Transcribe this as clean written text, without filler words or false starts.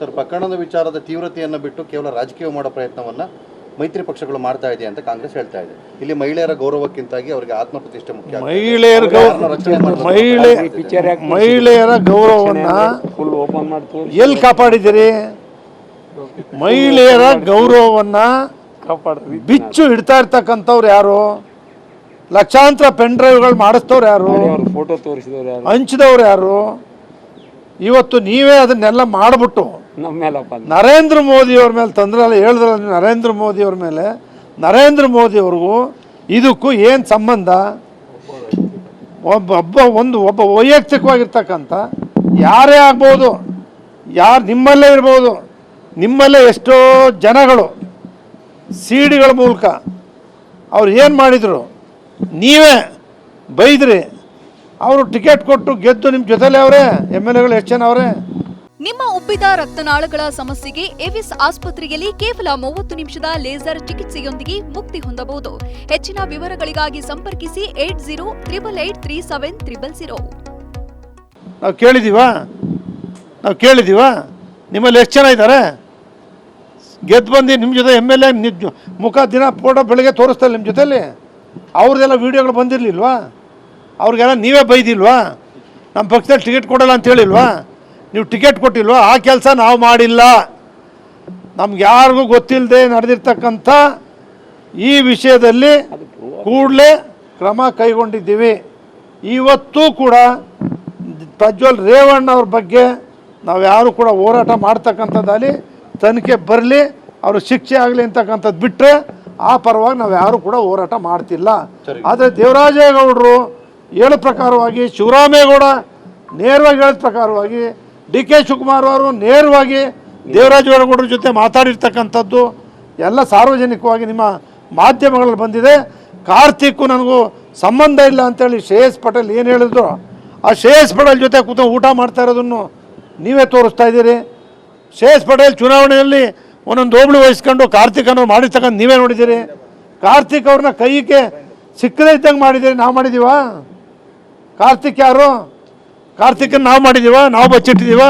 Sir, ಪ್ರಕರಣದ ವಿಚಾರದ ತೀವ್ರತೆಯನ್ನು ಬಿಟ್ಟು ಕೇವಲ ರಾಜಕೀಯ ಮಾಡೋ ಪ್ರಯತ್ನವನ್ನ ಮೈತ್ರಿ ಪಕ್ಷಗಳು ಮಾಡ್ತಾ ಇದೆ ಅಂತ ಕಾಂಗ್ರೆಸ್ ಹೇಳ್ತಾ ಇದೆ. ಇಲ್ಲಿ ಮಹಿಳೆಯರ ಗೌರವಕ್ಕಿಂತಾಗಿ ಅವರಿಗೆ ಆತ್ಮಪ್ರತಿಷ್ಠೆ ಮುಖ್ಯ. ಮಹಿಳೆಯರ ಗೌರವವನ್ನ ಎಲ್ಲಿ ಕಾಪಾಡಿದ್ದೀರಿ? ಮಹಿಳೆಯರ ಗೌರವವನ್ನ ಬಿಚ್ಚು ಇಡ್ತಾ ಇರ್ತಕ್ಕಂಥವ್ರು ಯಾರು? ಲಕ್ಷಾಂತರ ಪೆನ್ ಡ್ರೈವ್ಗಳು ಮಾಡಿಸ್ತವ್ರು ಯಾರು? ಫೋಟೋ ತೋರಿಸಿದವ್ರು ಯಾರು? ಹಂಚಿದವ್ರು ಯಾರು? ಇವತ್ತು ನೀವೇ ಅದನ್ನೆಲ್ಲ ಮಾಡಿಬಿಟ್ಟು ನರೇಂದ್ರ ಮೋದಿಯವ್ರ ಮೇಲೆ ತಂದ್ರಲ್ಲ, ಹೇಳಿದ್ರಲ್ಲ ನರೇಂದ್ರ ಮೋದಿಯವ್ರ ಮೇಲೆ. ನರೇಂದ್ರ ಮೋದಿಯವ್ರಿಗೂ ಇದಕ್ಕೂ ಏನು ಸಂಬಂಧ? ಒಬ್ಬ ವೈಯಕ್ತಿಕವಾಗಿರ್ತಕ್ಕಂಥ ಯಾರೇ ಆಗ್ಬೋದು, ಯಾರು ನಿಮ್ಮಲ್ಲೇ ಇರ್ಬೋದು, ನಿಮ್ಮಲ್ಲೇ ಎಷ್ಟೋ ಜನಗಳು ಸಿಡಿಗಳ ಮೂಲಕ ಅವ್ರು ಏನು ಮಾಡಿದರು, ನೀವೇ ಬೈದ್ರಿ. ಅವರು ಟಿಕೆಟ್ ಕೊಟ್ಟು ಗೆದ್ದು ನಿಮ್ಮ ಜೊತೆಲೇ ಅವರೇ. MLAಗಳು ಎಷ್ಟು ಜನ ಅವರೇ? ನಿಮ್ಮ ಉಬ್ಬಿದ ರಕ್ತನಾಳಗಳ ಸಮಸ್ಯೆಗೆ ಎವಿಸ್ ಆಸ್ಪತ್ರೆಯಲ್ಲಿ ಕೇವಲ 30 ನಿಮಿಷದ ಲೇಸರ್ ಚಿಕಿತ್ಸೆಯೊಂದಿಗೆ ಮುಕ್ತಿ ಹೊಂದಬಹುದು. ಹೆಚ್ಚಿನ ವಿವರಗಳಿಗಾಗಿ ಸಂಪರ್ಕಿಸಿ 8088837000. ನಾವು ಕೇಳಿದೀವಾ ನಿಮ್ಮಲ್ಲಿ ಎಷ್ಟು ಜನ ಇದ್ದಾರೆ? ಗೆದ್ದು ಬಂದು ನಿಮ್ಮ ಜೊತೆ MLA ಮುಖ ದಿನ ಫೋಟೋ ಬೆಳಗ್ಗೆ ತೋರಿಸ್ತಾರೆ ನಿಮ್ಮ ಜೊತೆಲಿ. ಅವ್ರದ್ದೆಲ್ಲ ವೀಡಿಯೋಗಳು ಬಂದಿರಲಿಲ್ವಾ? ಅವ್ರಿಗೆಲ್ಲ ನೀವೇ ಬೈದಿಲ್ವಾ? ನಮ್ಮ ಪಕ್ಷದಲ್ಲಿ ಟಿಕೆಟ್ ಕೊಡಲ್ಲ ಅಂತ ಹೇಳಿಲ್ವಾ? ನೀವು ಟಿಕೆಟ್ ಕೊಟ್ಟಿಲ್ವಾ? ಆ ಕೆಲಸ ನಾವು ಮಾಡಿಲ್ಲ. ನಮ್ಗೆ ಯಾರಿಗೂ ಗೊತ್ತಿಲ್ಲದೆ ನಡೆದಿರ್ತಕ್ಕಂಥ ಈ ವಿಷಯದಲ್ಲಿ ಕೂಡಲೇ ಕ್ರಮ ಕೈಗೊಂಡಿದ್ದೀವಿ. ಇವತ್ತೂ ಕೂಡ ಪ್ರಜ್ವಲ್ ರೇವಣ್ಣ ಅವ್ರ ಬಗ್ಗೆ ನಾವು ಯಾರು ಕೂಡ ಹೋರಾಟ ಮಾಡ್ತಕ್ಕಂಥದ್ದಲ್ಲಿ ತನಿಖೆ ಬರಲಿ, ಅವರು ಶಿಕ್ಷೆ ಆಗಲಿ ಅಂತಕ್ಕಂಥದ್ದು ಬಿಟ್ಟರೆ ಆ ಪರವಾಗಿ ನಾವು ಯಾರು ಕೂಡ ಹೋರಾಟ ಮಾಡ್ತಿಲ್ಲ. ಆದರೆ ದೇವರಾಜೇಗೌಡರು ಹೇಳೋ ಪ್ರಕಾರವಾಗಿ, ಶಿವರಾಮೇಗೌಡ ನೇರವಾಗಿ ಹೇಳಿದ ಪ್ರಕಾರವಾಗಿ, DK ಶಿವಕುಮಾರ್ ಅವರು ನೇರವಾಗಿ ದೇವರಾಜೇಗೌಡರ ಜೊತೆ ಮಾತಾಡಿರ್ತಕ್ಕಂಥದ್ದು ಎಲ್ಲ ಸಾರ್ವಜನಿಕವಾಗಿ ನಿಮ್ಮ ಮಾಧ್ಯಮಗಳಲ್ಲಿ ಬಂದಿದೆ. ಕಾರ್ತಿಕ್ಕು ನನಗೂ ಸಂಬಂಧ ಇಲ್ಲ ಅಂತೇಳಿ ಶ್ರೇಯಸ್ ಪಟೇಲ್ ಏನು ಹೇಳಿದ್ರು, ಆ ಶ್ರೇಯಸ್ ಪಟೇಲ್ ಜೊತೆ ಕೂತು ಊಟ ಮಾಡ್ತಾ ಇರೋದನ್ನು ನೀವೇ ತೋರಿಸ್ತಾ ಇದ್ದೀರಿ. ಶ್ರೇಯಸ್ ಪಟೇಲ್ ಚುನಾವಣೆಯಲ್ಲಿ ಒಂದೊಂದು ಹೋಬಳಿ ವಹಿಸ್ಕೊಂಡು ಕಾರ್ತಿಕ್ ಅನ್ನೋ ಮಾಡಿರ್ತಕ್ಕಂಥ ನೀವೇ ನೋಡಿದ್ದೀರಿ. ಕಾರ್ತಿಕ್ ಅವ್ರನ್ನ ಕೈಗೆ ಸಿಕ್ಕದೇ ಇದ್ದಂಗೆ ಮಾಡಿದ್ದೀರಿ. ನಾವು ಮಾಡಿದ್ದೀವಾ? ಕಾರ್ತಿಕ್ ಯಾರು? ಕಾರ್ತಿಕನ್ನು ನಾವು ಮಾಡಿದ್ದೀವ? ನಾವು ಬಚ್ಚಿಟ್ಟಿದ್ದೀವ?